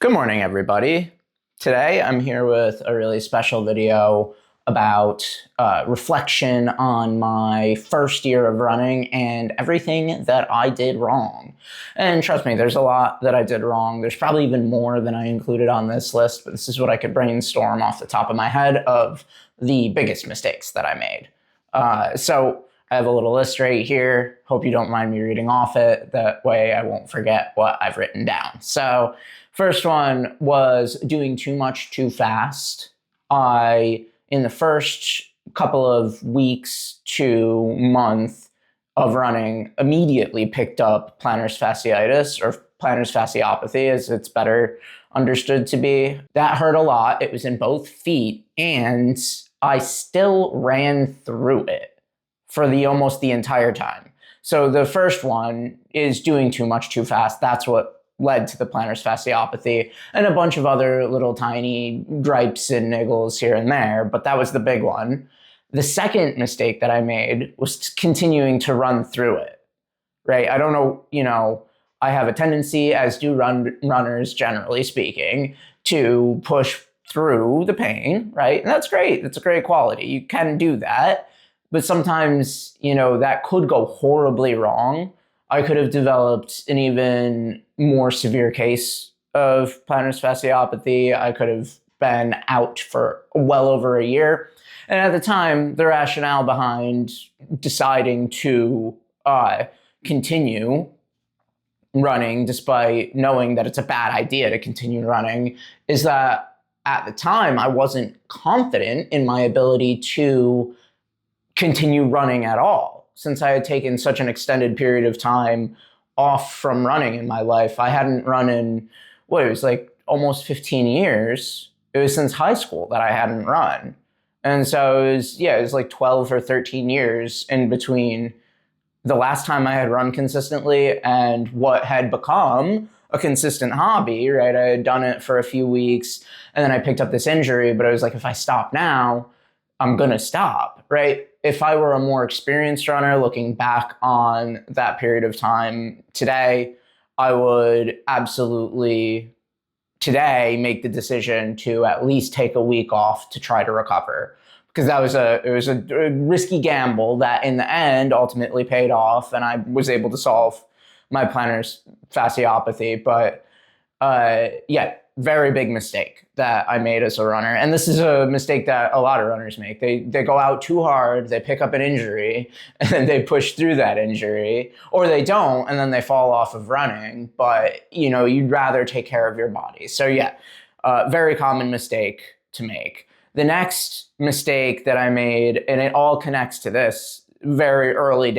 Good morning, everybody. Today, I'm here with a really special video about reflection on my first year of running and everything that I did wrong. And trust me, there's a lot that I did wrong. There's probably even more than I included on this list, but this is what I could brainstorm off the top of my head of the biggest mistakes that I made. So I have a little list right here. Hope you don't mind me reading off it. That way I won't forget what I've written down. So first one was doing too much too fast. In the first couple of weeks to month of running, immediately picked up plantar fasciitis, or plantar fasciopathy as it's better understood to be. That hurt a lot. It was in both feet, and I still ran through it for almost the entire time. So the first one is doing too much too fast. That's what led to the plantar fasciopathy and a bunch of other little tiny gripes and niggles here and there, but that was the big one. The second mistake that I made was continuing to run through it, right? I don't know, I have a tendency, as do runners generally speaking, to push through the pain, right? And that's great. That's a great quality. You can do that, but sometimes, that could go horribly wrong. I could have developed an even more severe case of plantar fasciopathy. I could have been out for well over a year. And at the time, the rationale behind deciding to continue running, despite knowing that it's a bad idea to continue running, is that at the time, I wasn't confident in my ability to continue running at all. Since I had taken such an extended period of time off from running in my life. I hadn't run in, it was like almost 15 years. It was since high school that I hadn't run. And so it was like 12 or 13 years in between the last time I had run consistently and what had become a consistent hobby, right? I had done it for a few weeks and then I picked up this injury, but I was like, if I stop now, I'm going to stop, right? If I were a more experienced runner looking back on that period of time today, I would absolutely today make the decision to at least take a week off to try to recover. Because it was a risky gamble that in the end ultimately paid off and I was able to solve my plantar fasciopathy. But very big mistake that I made as a runner. And this is a mistake that a lot of runners make. They go out too hard, they pick up an injury, and then they push through that injury, or they don't, and then they fall off of running. But, you'd rather take care of your body. So very common mistake to make. The next mistake that I made, and it all connects to this very early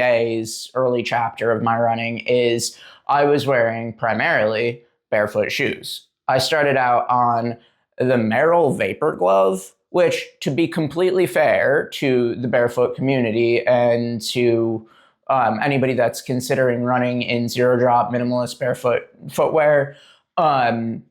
chapter of my running, is I was wearing primarily barefoot shoes. I started out on the Merrell Vapor Glove, which, to be completely fair to the barefoot community and to anybody that's considering running in zero-drop minimalist barefoot footwear, I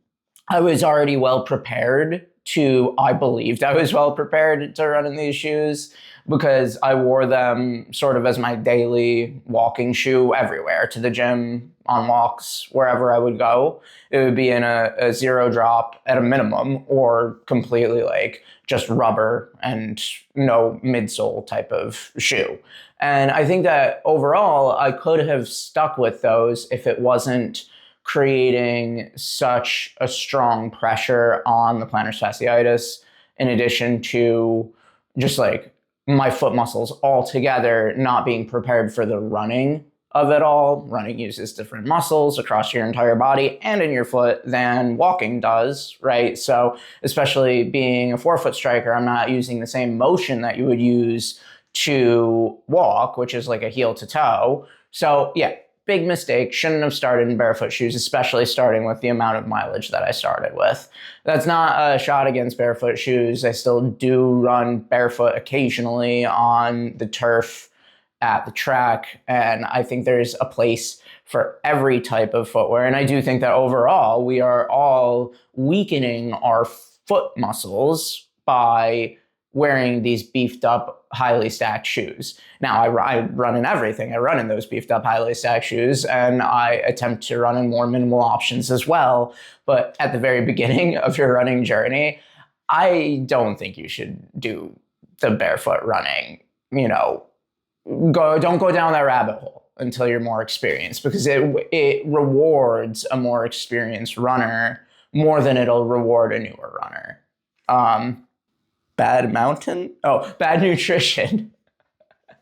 was already well prepared I believed I was well prepared to run in these shoes because I wore them sort of as my daily walking shoe everywhere, to the gym, on walks, wherever I would go. It would be in a zero drop at a minimum, or completely like just rubber and no midsole type of shoe. And I think that overall I could have stuck with those if it wasn't creating such a strong pressure on the plantar fasciitis, in addition to just like my foot muscles altogether not being prepared for the running of it all. Running uses different muscles across your entire body and in your foot than walking does, right? So especially being a forefoot striker, I'm not using the same motion that you would use to walk, which is like a heel to toe. So big mistake. Shouldn't have started in barefoot shoes, especially starting with the amount of mileage that I started with. That's not a shot against barefoot shoes. I still do run barefoot occasionally on the turf at the track, and I think there's a place for every type of footwear. And I do think that overall, we are all weakening our foot muscles by wearing these beefed up, highly stacked shoes. Now, I run in everything. I run in those beefed up, highly stacked shoes, and I attempt to run in more minimal options as well. But at the very beginning of your running journey, I don't think you should do the barefoot running. Don't go down that rabbit hole until you're more experienced, because it rewards a more experienced runner more than it'll reward a newer runner. Bad nutrition.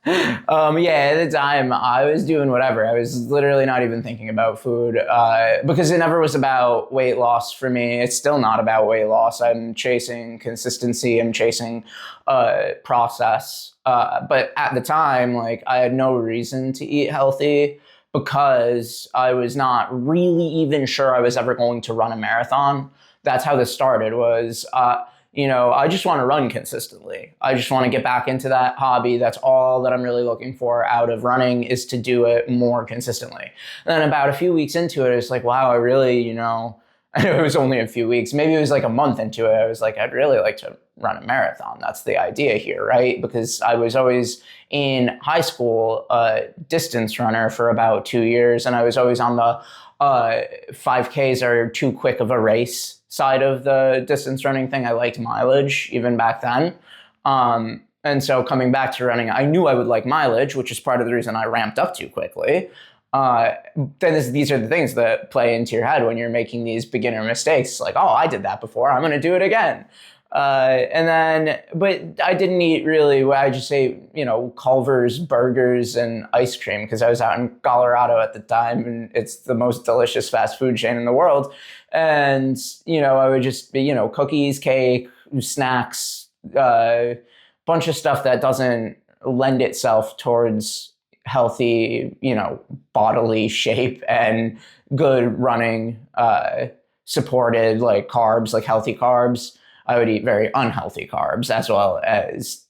Yeah, at the time I was doing whatever. I was literally not even thinking about food, because it never was about weight loss for me. It's still not about weight loss. I'm chasing consistency. I'm chasing process. But at the time, like, I had no reason to eat healthy because I was not really even sure I was ever going to run a marathon. That's how this started. I just want to run consistently. I just want to get back into that hobby. That's all that I'm really looking for out of running, is to do it more consistently. And then about a few weeks into it, it's like, wow, I really, I know it was only a few weeks. Maybe it was like a month into it. I was like, I'd really like to run a marathon. That's the idea here, right? Because I was always in high school a distance runner for about 2 years. And I was always on the 5Ks are too quick of a race side of the distance running thing. I liked mileage even back then. And so coming back to running, I knew I would like mileage, which is part of the reason I ramped up too quickly. These are the things that play into your head when you're making these beginner mistakes. Like, oh, I did that before, I'm going to do it again. But I didn't eat really. I just ate, Culver's burgers and ice cream because I was out in Colorado at the time, and it's the most delicious fast food chain in the world. And, I would just be, cookies, cake, snacks, bunch of stuff that doesn't lend itself towards healthy, bodily shape and good running, supported like carbs, like healthy carbs. I would eat very unhealthy carbs as well as,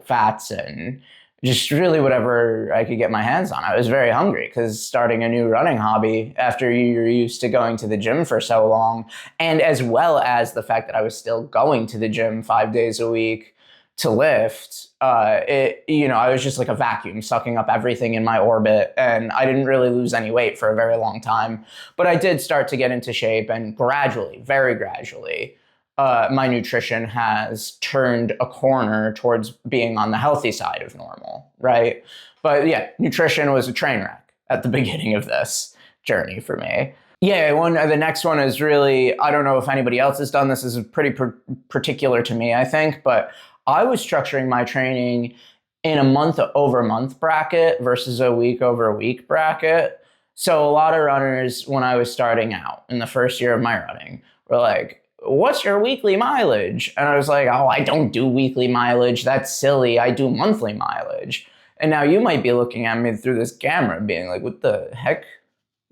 fats and just really whatever I could get my hands on. I was very hungry because starting a new running hobby after you're used to going to the gym for so long, and as well as the fact that I was still going to the gym 5 days a week to lift, I was just like a vacuum sucking up everything in my orbit, and I didn't really lose any weight for a very long time. But I did start to get into shape, and gradually, very gradually, my nutrition has turned a corner towards being on the healthy side of normal, right? But yeah, nutrition was a train wreck at the beginning of this journey for me. Yeah, the next one is really, I don't know if anybody else has done this. This is pretty particular to me, I think, but I was structuring my training in a month-over-month bracket versus a week-over-week bracket. So a lot of runners, when I was starting out in the first year of my running, were like, what's your weekly mileage? And I was like, oh, I don't do weekly mileage. That's silly. I do monthly mileage. And now you might be looking at me through this camera being like, what the heck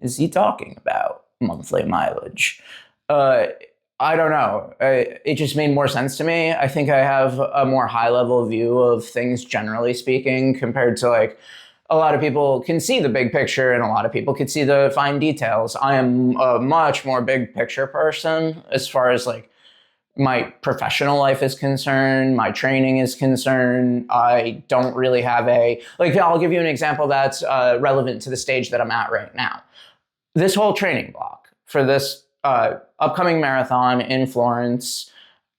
is he talking about? Monthly mileage. I don't know. It just made more sense to me. I think I have a more high level view of things, generally speaking, compared to like a lot of people can see the big picture and a lot of people can see the fine details. I am a much more big picture person as far as like my professional life is concerned, my training is concerned. I don't really have I'll give you an example that's relevant to the stage that I'm at right now. This whole training block for this upcoming marathon in Florence,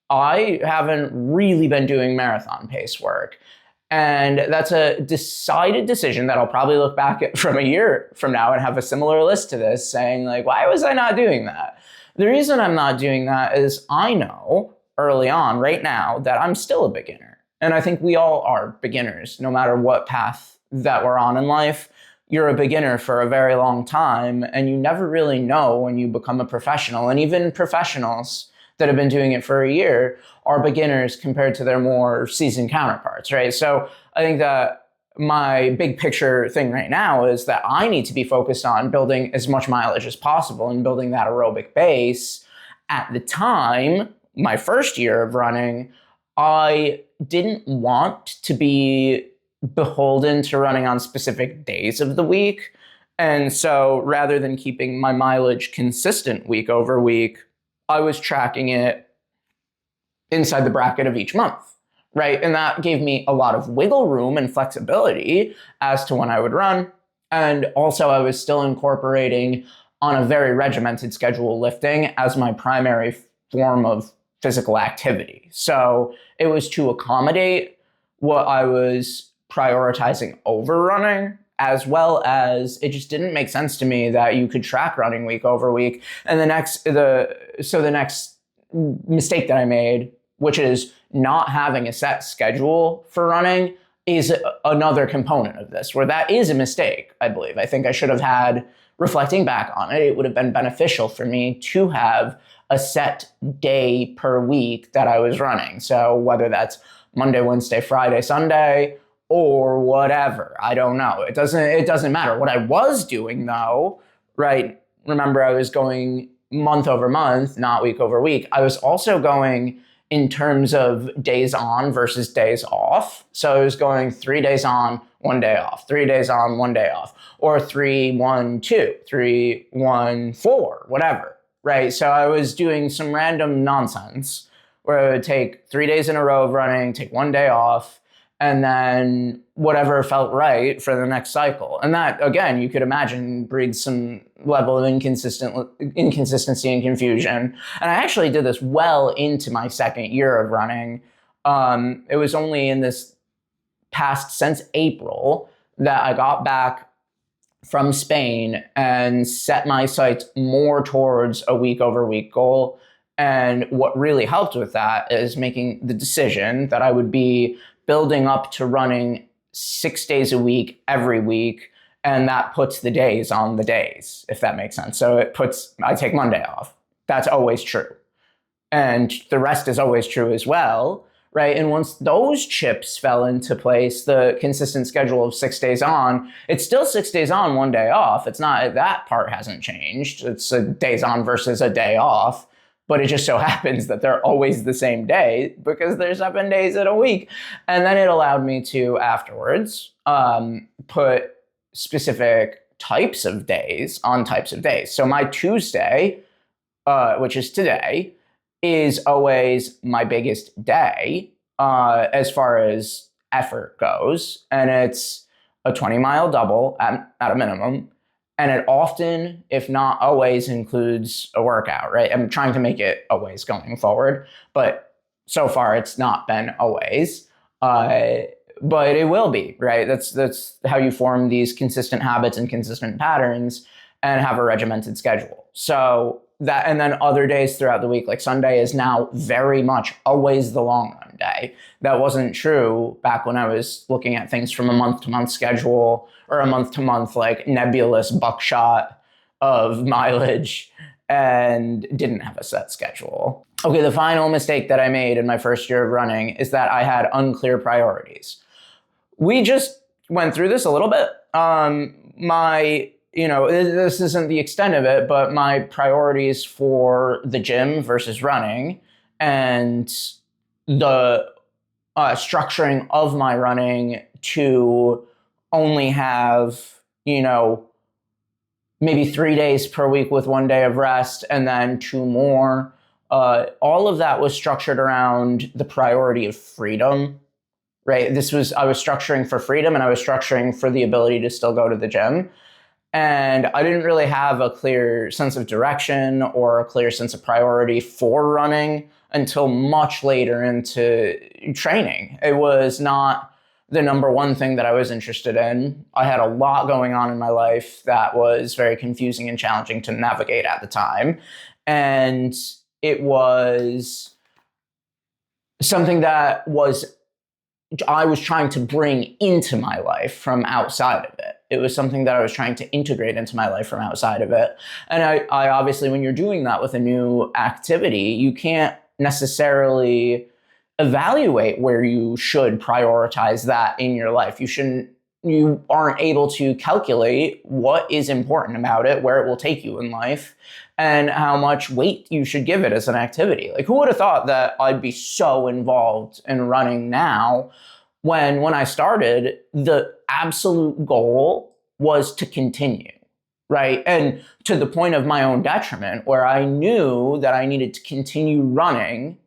I haven't really been doing marathon pace work. And that's a decided decision that I'll probably look back at from a year from now and have a similar list to this saying like, why was I not doing that? The reason I'm not doing that is I know early on right now that I'm still a beginner. And I think we all are beginners, no matter what path that we're on in life. You're a beginner for a very long time, and you never really know when you become a professional. And even professionals that have been doing it for a year are beginners compared to their more seasoned counterparts, right? So I think that my big picture thing right now is that I need to be focused on building as much mileage as possible and building that aerobic base. At the time, my first year of running, I didn't want to be beholden to running on specific days of the week. And so rather than keeping my mileage consistent week over week, I was tracking it inside the bracket of each month, right? And that gave me a lot of wiggle room and flexibility as to when I would run. And also, I was still incorporating on a very regimented schedule lifting as my primary form of physical activity. So it was to accommodate what I was prioritizing over running, as well as it just didn't make sense to me that you could track running week over week. And the next mistake that I made, which is not having a set schedule for running, is another component of this, where that is a mistake, I believe. I think I should have had, reflecting back on it, it would have been beneficial for me to have a set day per week that I was running. So whether that's Monday, Wednesday, Friday, Sunday, or whatever, I don't know. It doesn't matter. What I was doing though, right? Remember, I was going month over month, not week over week. I was also going in terms of days on versus days off. So I was going 3 days on, 1 day off, 3 days on, 1 day off, or 3-1-2, 3-1-4, whatever, right? So I was doing some random nonsense where I would take 3 days in a row of running, take 1 day off, and then whatever felt right for the next cycle. And that, again, you could imagine breeds some level of inconsistency and confusion. And I actually did this well into my second year of running. It was only in this past, since April, that I got back from Spain and set my sights more towards a week over week goal. And what really helped with that is making the decision that I would be building up to running 6 days a week every week. And that puts the days on the days, if that makes sense. So I take Monday off. That's always true. And the rest is always true as well, right? And once those chips fell into place, the consistent schedule of 6 days on, it's still 6 days on, 1 day off. It's not, that part hasn't changed. It's a days on versus a day off. But it just so happens that they're always the same day because there's 7 days in a week. And then it allowed me to afterwards put specific types of days on types of days. So my Tuesday, which is today, is always my biggest day as far as effort goes. And it's a 20-mile double at a minimum. And it often, if not always, includes a workout, right? I'm trying to make it always going forward, but so far it's not been always. But it will be, right? That's how you form these consistent habits and consistent patterns and have a regimented schedule. So that, and then other days throughout the week, like Sunday is now very much always the long run day. That wasn't true back when I was looking at things from a month-to-month schedule or a month-to-month like nebulous buckshot of mileage and didn't have a set schedule. Okay, the final mistake that I made in my first year of running is that I had unclear priorities. We just went through this a little bit. This isn't the extent of it, but my priorities for the gym versus running and the structuring of my running to only have, maybe 3 days per week with 1 day of rest and then 2 more. All of that was structured around the priority of freedom, right? I was structuring for freedom and I was structuring for the ability to still go to the gym. And I didn't really have a clear sense of direction or a clear sense of priority for running until much later into training. It was not the number one thing that I was interested in. I had a lot going on in my life that was very confusing and challenging to navigate at the time. And it was something that I was trying to bring into my life from outside of it. It was something that I was trying to integrate into my life from outside of it. And I obviously, when you're doing that with a new activity, you can't necessarily evaluate where you should prioritize that in your life. You aren't able to calculate what is important about it, where it will take you in life, and how much weight you should give it as an activity. Like, who would have thought that I'd be so involved in running now when I started, the absolute goal was to continue, right? And to the point of my own detriment, where I knew that I needed to continue running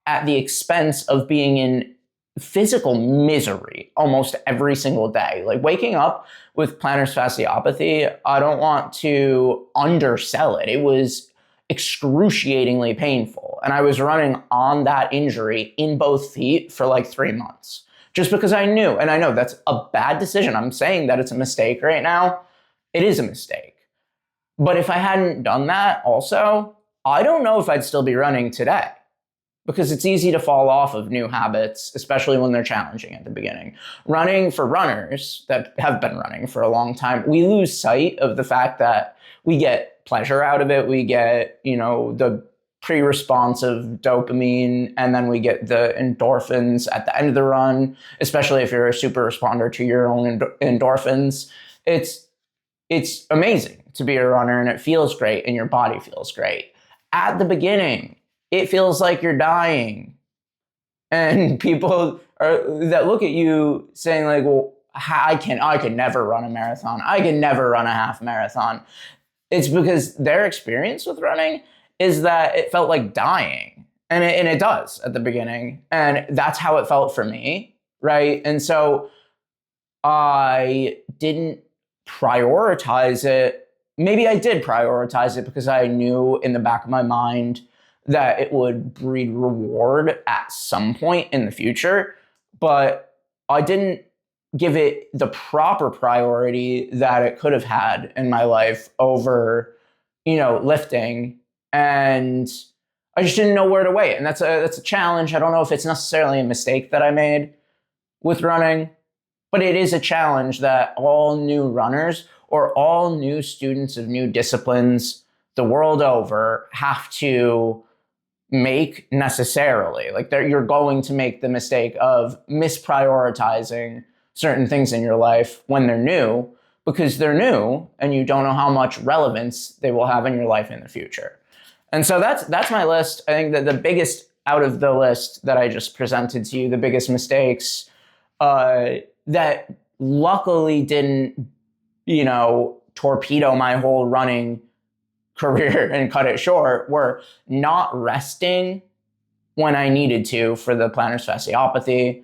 at the expense of being in physical misery almost every single day. Like waking up with plantar fasciopathy, I don't want to undersell it. It was excruciatingly painful. And I was running on that injury in both feet for like 3 months just because I knew. And I know that's a bad decision. I'm saying that it's a mistake right now. It is a mistake. But if I hadn't done that also, I don't know if I'd still be running today, because it's easy to fall off of new habits, especially when they're challenging at the beginning. Running, for runners that have been running for a long time, we lose sight of the fact that we get pleasure out of it. We get, the pre-response of dopamine, and then we get the endorphins at the end of the run, especially if you're a super responder to your own endorphins. It's amazing to be a runner, and it feels great, and your body feels great. At the beginning, it feels like you're dying. And people that look at you saying like, well, I can never run a marathon. I can never run a half marathon. It's because their experience with running is that it felt like dying. And it does at the beginning. And that's how it felt for me, right? And so I didn't prioritize it. Maybe I did prioritize it because I knew in the back of my mind that it would breed reward at some point in the future, but I didn't give it the proper priority that it could have had in my life over, lifting. And I just didn't know where to weigh it. And that's a challenge. I don't know if it's necessarily a mistake that I made with running, but it is a challenge that all new runners or all new students of new disciplines the world over have to make necessarily. Like you're going to make the mistake of misprioritizing certain things in your life when they're new, because they're new and you don't know how much relevance they will have in your life in the future. And so that's my list. I think that the biggest out of the list that I just presented to you, the biggest mistakes that luckily didn't, torpedo my whole running career and cut it short, were not resting when I needed to for the plantar fasciopathy,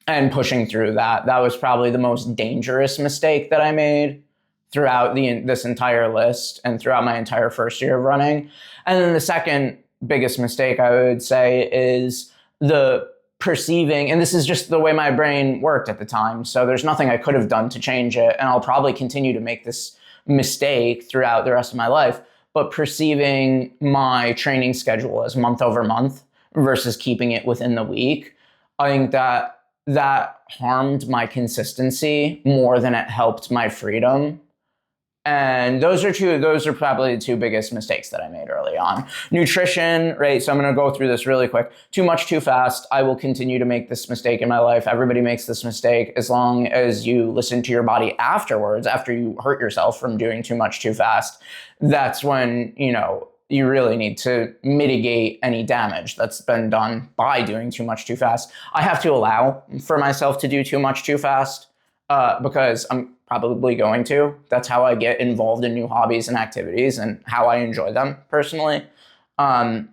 and pushing through that. That was probably the most dangerous mistake that I made throughout this entire list and throughout my entire first year of running. And then the second biggest mistake I would say is the perceiving, and this is just the way my brain worked at the time, so there's nothing I could have done to change it, and I'll probably continue to make this mistake throughout the rest of my life, but perceiving my training schedule as month over month versus keeping it within the week. I think that harmed my consistency more than it helped my freedom. And those are probably the two biggest mistakes that I made early on. Nutrition, right? So I'm going to go through this really quick. Too much, too fast. I will continue to make this mistake in my life. Everybody makes this mistake as long as you listen to your body afterwards, after you hurt yourself from doing too much, too fast. That's when, you really need to mitigate any damage that's been done by doing too much, too fast. I have to allow for myself to do too much, too fast because I'm probably going to. That's how I get involved in new hobbies and activities and how I enjoy them personally. And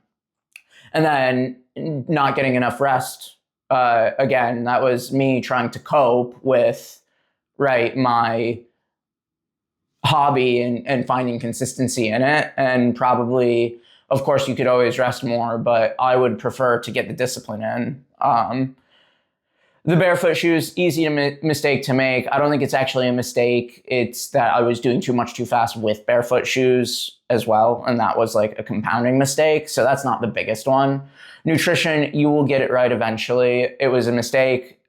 then not getting enough rest. Again, that was me trying to cope with, my hobby and finding consistency in it. And probably, of course, you could always rest more, but I would prefer to get the discipline in. The barefoot shoes, easy mistake to make. I don't think it's actually a mistake. It's that I was doing too much too fast with barefoot shoes as well. And that was like a compounding mistake. So that's not the biggest one. Nutrition, you will get it right eventually. It was a mistake.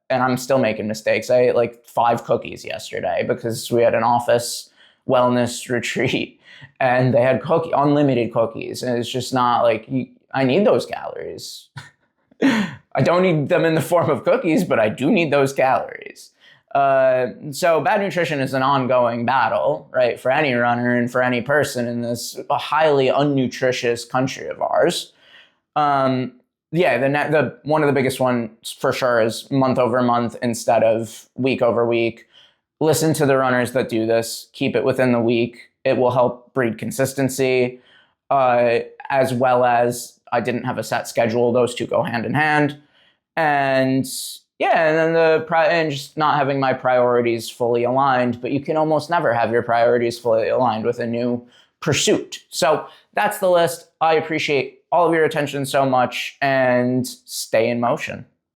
And I'm still making mistakes. I ate like 5 cookies yesterday because we had an office wellness retreat and they had unlimited cookies. And it's just not like, I need those calories. I don't need them in the form of cookies, but I do need those calories. So bad nutrition is an ongoing battle, right, for any runner and for any person in this highly unnutritious country of ours. The one of the biggest ones for sure is month over month instead of week over week. Listen to the runners that do this. Keep it within the week. It will help breed consistency. as well as I didn't have a set schedule. Those two go hand in hand. And yeah, and then and just not having my priorities fully aligned, but you can almost never have your priorities fully aligned with a new pursuit. So that's the list. I appreciate all of your attention so much, and stay in motion.